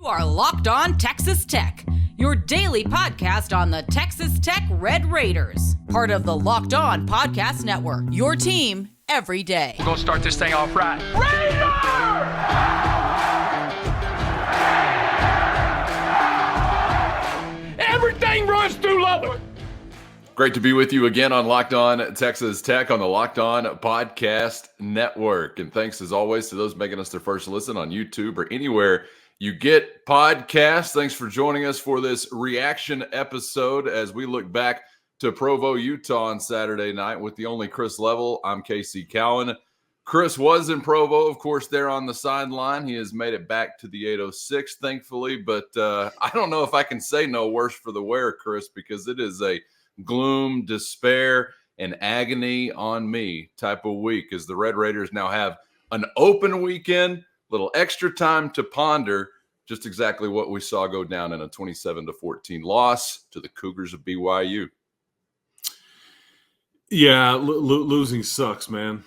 are Locked On Texas Tech, your daily podcast on the Texas Tech Red Raiders. Part of the Locked On Podcast Network, your team every day. We're going to start this thing off right. Raider! Everything runs through Lubbock. Great to be with you again on Locked On Texas Tech on the Locked On Podcast Network. And thanks, as always, to those making us their first listen on YouTube or anywhere you get podcasts. Thanks for joining us for this reaction episode as we look back to Provo, Utah on Saturday night with the only Chris Level. I'm Casey Cowan. Chris was in Provo, of course, there on the sideline. He has made it back to the 806, thankfully. But I don't know if I can say no worse for the wear, Chris, because it is a gloom, despair, and agony on me type of week as the Red Raiders now have an open weekend, little extra time to ponder just exactly what we saw go down in a 27-14 loss to the Cougars of BYU. Yeah, losing sucks, man.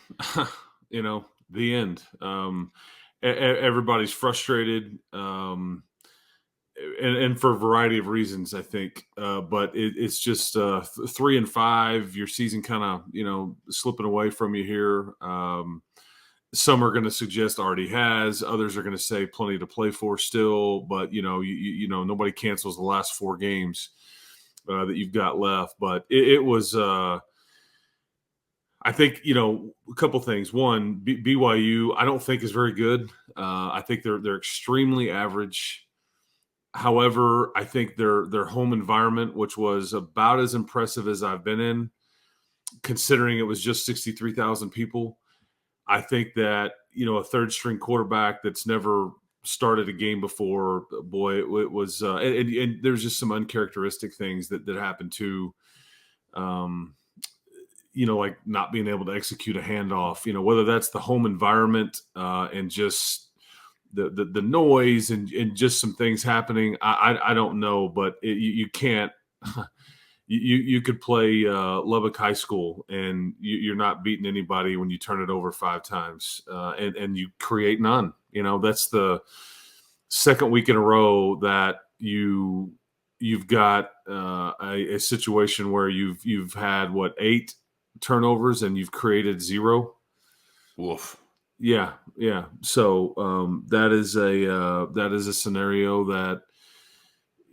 The end. Everybody's frustrated. And for a variety of reasons, I think. But it's just 3-5. Your season kind of, slipping away from you here. Some are going to suggest already has. Others are going to say plenty to play for still. But nobody cancels the last 4 games that you've got left. But it was. I think a couple things. One, BYU I don't think is very good. I think they're extremely average. However, I think their home environment, which was about as impressive as I've been in, considering it was just 63,000 people, I think that, a third-string quarterback that's never started a game before, boy, it was and there's just some uncharacteristic things that happened too, like not being able to execute a handoff, whether that's the home environment and just the noise and just some things happening. I don't know, but you can't. You could play Lubbock High School and you're not beating anybody when you turn it over 5 times and you create none. That's the second week in a row that you've got a situation where you've had 8 turnovers and you've created 0. Woof. Yeah. So that is a scenario that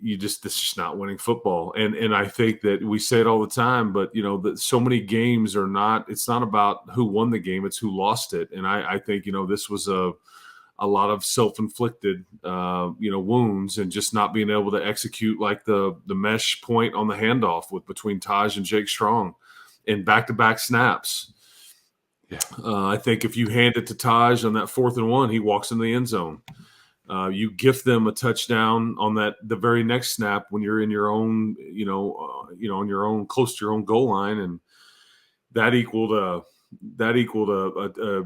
this is just not winning football. And I think that we say it all the time, but that so many games are not. It's not about who won the game; it's who lost it. And I think this was a lot of self-inflicted wounds and just not being able to execute like the mesh point on the handoff between Taj and Jake Strong in back-to-back snaps. Yeah. I think if you hand it to Taj on that 4th and 1, he walks in the end zone. You gift them a touchdown on the very next snap when you're in your own, on your own, close to your own goal line, and that equaled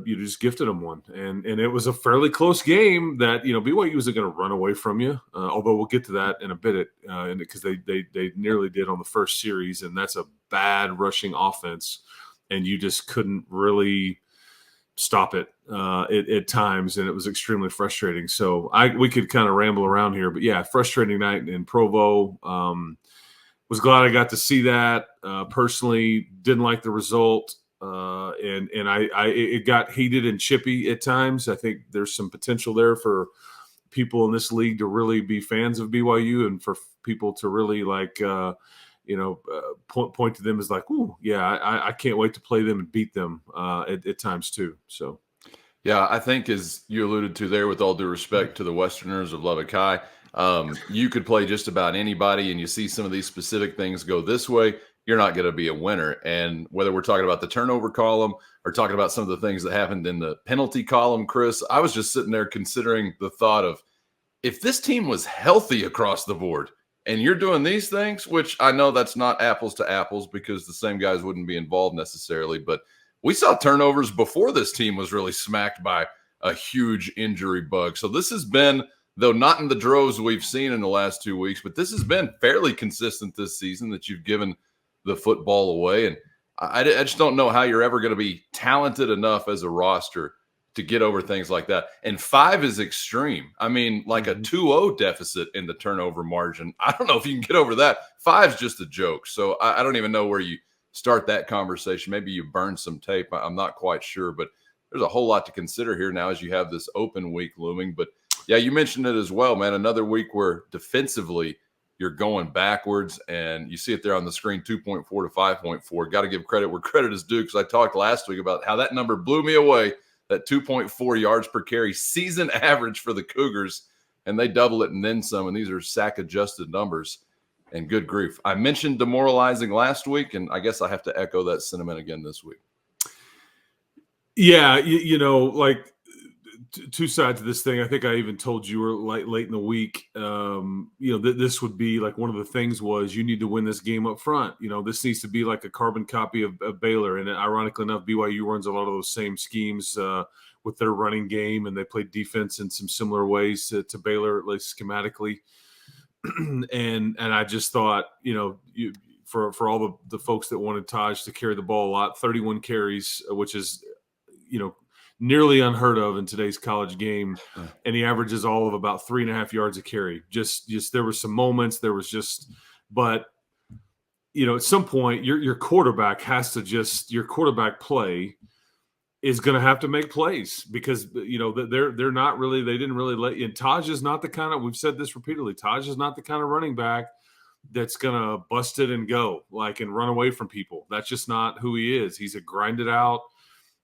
you just gifted them one, and it was a fairly close game that BYU wasn't going to run away from you. Although we'll get to that in a bit, because they nearly did on the first series, and that's a bad rushing offense. And you just couldn't really stop it at times, and it was extremely frustrating. So we could kind of ramble around here, but yeah, frustrating night in Provo. Was glad I got to see that. Personally, didn't like the result, and it got heated and chippy at times. I think there's some potential there for people in this league to really be fans of BYU, and for people to really point to them as like, ooh, yeah, I can't wait to play them and beat them at times too. So, yeah, I think as you alluded to there, with all due respect to the Westerners of Lubbock High, you could play just about anybody, and you see some of these specific things go this way, you're not going to be a winner. And whether we're talking about the turnover column or talking about some of the things that happened in the penalty column, Chris, I was just sitting there considering the thought of, if this team was healthy across the board, and you're doing these things, which I know that's not apples to apples because the same guys wouldn't be involved necessarily, but we saw turnovers before this team was really smacked by a huge injury bug. So this has been, though not in the droves we've seen in the last 2 weeks, but this has been fairly consistent this season that you've given the football away. And I just don't know how you're ever going to be talented enough as a roster to get over things like that. And 5 is extreme. I mean, like a 2-0 deficit in the turnover margin. I don't know if you can get over that. 5's just a joke. So I don't even know where you start that conversation. Maybe you burn some tape. I'm not quite sure, but there's a whole lot to consider here now as you have this open week looming. But yeah, you mentioned it as well, man. Another week where defensively you're going backwards, and you see it there on the screen, 2.4 to 5.4. Got to give credit where credit is due, because I talked last week about how that number blew me away, that 2.4 yards per carry season average for the Cougars, and they double it and then some, and these are sack-adjusted numbers. And good grief. I mentioned demoralizing last week, and I guess I have to echo that sentiment again this week. Yeah, you know, like two sides of this thing. I think I even told you late in the week, you know, this would be like one of the things was you need to win this game up front. You know, this needs to be like a carbon copy of Baylor. And ironically enough, BYU runs a lot of those same schemes with their running game, and they play defense in some similar ways to Baylor, at least schematically. and I just thought, you know, for all the folks that wanted Taj to carry the ball a lot, 31 carries, which is, you know, nearly unheard of in today's college game, and he averages all of about 3.5 yards a carry. Just there were some moments, but you know, at some point your quarterback has to your quarterback play is going to have to make plays, because you know they're not really, they didn't really let you. And Taj is not the kind of, we've said this repeatedly, Taj is not the kind of running back that's going to bust it and go and run away from people. That's just not who he is. He's a grind it out,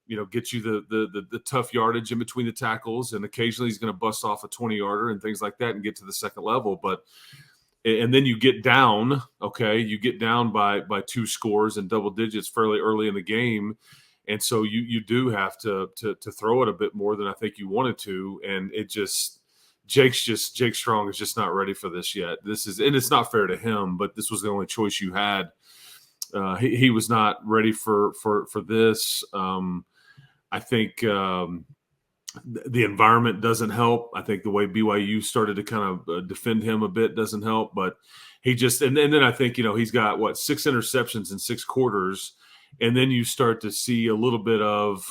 you know, get you the tough yardage in between the tackles, and occasionally he's going to bust off a 20-yarder and things like that and get to the second level. And then you get down, you get down by 2 scores and double digits fairly early in the game, and so you do have to throw it a bit more than I think you wanted to, and Jake Strong is just not ready for this yet. And it's not fair to him, but this was the only choice you had. He was not ready for this. I think the environment doesn't help. I think the way BYU started to kind of defend him a bit doesn't help. But he just – and then I think, you know, he's got, 6 interceptions in 6 quarters. And then you start to see a little bit of,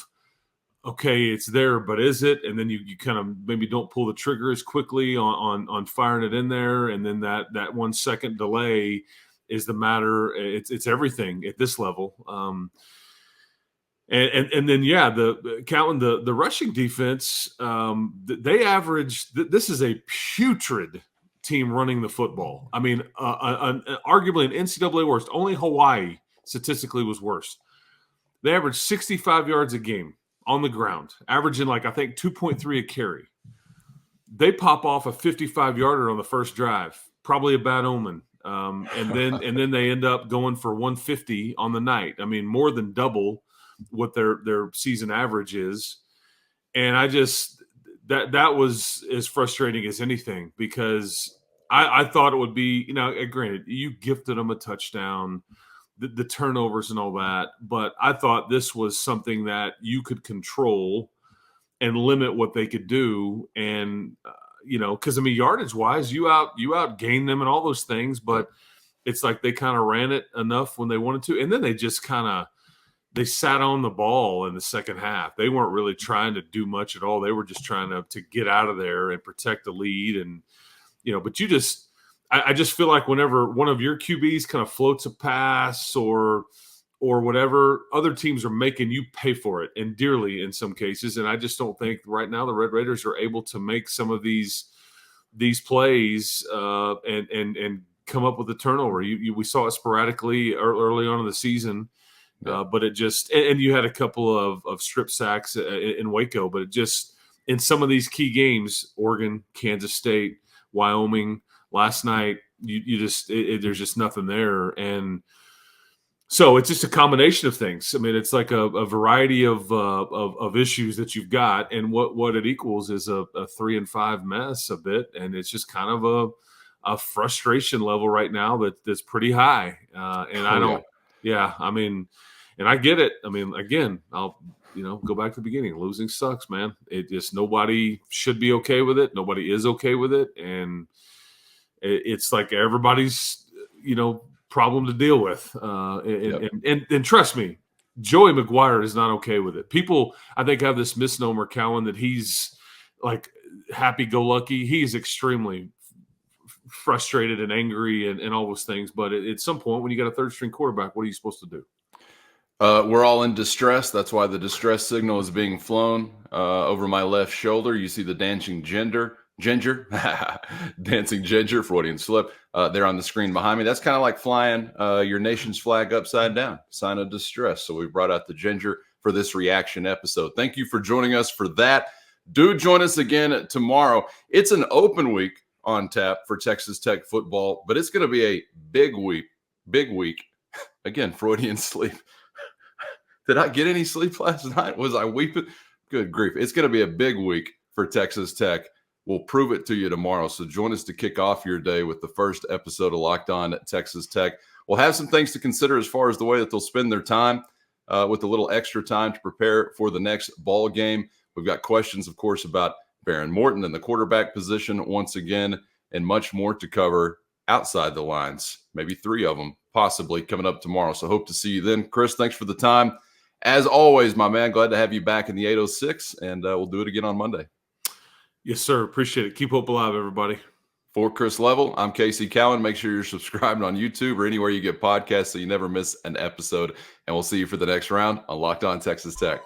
okay, it's there, but is it? And then you kind of maybe don't pull the trigger as quickly on firing it in there. And then that 1 second delay is the matter. It's everything at this level. And then, counting the rushing defense, they averaged – this is a putrid team running the football. I mean, arguably an NCAA worst. Only Hawaii statistically was worse. They averaged 65 yards a game on the ground, averaging I think 2.3 a carry. They pop off a 55-yarder on the first drive, probably a bad omen. And then they end up going for 150 on the night. I mean, more than double what their season average is. And I just that was as frustrating as anything, because I thought it would be, you know, granted, you gifted them a touchdown, the turnovers and all that, but I thought this was something that you could control and limit what they could do. And you know, because I mean, yardage wise, you outgained them and all those things, but it's like they kind of ran it enough when they wanted to, and then they just they sat on the ball in the second half. They weren't really trying to do much at all. They were just trying to get out of there and protect the lead. And, you know, but I just feel like whenever one of your QBs kind of floats a pass or whatever, other teams are making you pay for it, and dearly in some cases. And I just don't think right now the Red Raiders are able to make some of these plays and come up with a turnover. We saw it sporadically early on in the season. But it just – and you had a couple of strip sacks in Waco, but it just – in some of these key games, Oregon, Kansas State, Wyoming, last night, there's just nothing there. And so it's just a combination of things. I mean, it's like a variety of issues that you've got, and what it equals is a 3-5 mess a bit, and it's just kind of a frustration level right now that's pretty high. I mean, and I get it. I mean, again, I'll, go back to the beginning. Losing sucks, man. It just, nobody should be okay with it. Nobody is okay with it. And it's like everybody's, problem to deal with. And trust me, Joey McGuire is not okay with it. People, I think, have this misnomer, Cowan, that he's like happy-go-lucky. He is extremely frustrated and angry and all those things. But at some point, when you got a third-string quarterback, what are you supposed to do? We're all in distress. That's why the distress signal is being flown over my left shoulder. You see the dancing ginger, dancing ginger, Freudian slip, there on the screen behind me. That's kind of like flying your nation's flag upside down, sign of distress. So we brought out the ginger for this reaction episode. Thank you for joining us for that. Do join us again tomorrow. It's an open week on tap for Texas Tech football, but it's going to be a big week. Again, Freudian sleep. Did I get any sleep last night? Was I weeping? Good grief. It's going to be a big week for Texas Tech. We'll prove it to you tomorrow. So join us to kick off your day with the first episode of Locked On at Texas Tech. We'll have some things to consider as far as the way that they'll spend their time with a little extra time to prepare for the next ball game. We've got questions, of course, about Baron Morton and the quarterback position once again, and much more to cover outside the lines. Maybe 3 of them possibly coming up tomorrow. So hope to see you then. Chris, thanks for the time. As always, my man, glad to have you back in the 806, and we'll do it again on Monday. Yes, sir. Appreciate it. Keep hope alive, everybody. For Chris Level, I'm Casey Cowan. Make sure you're subscribed on YouTube or anywhere you get podcasts so you never miss an episode. And we'll see you for the next round on Locked On Texas Tech.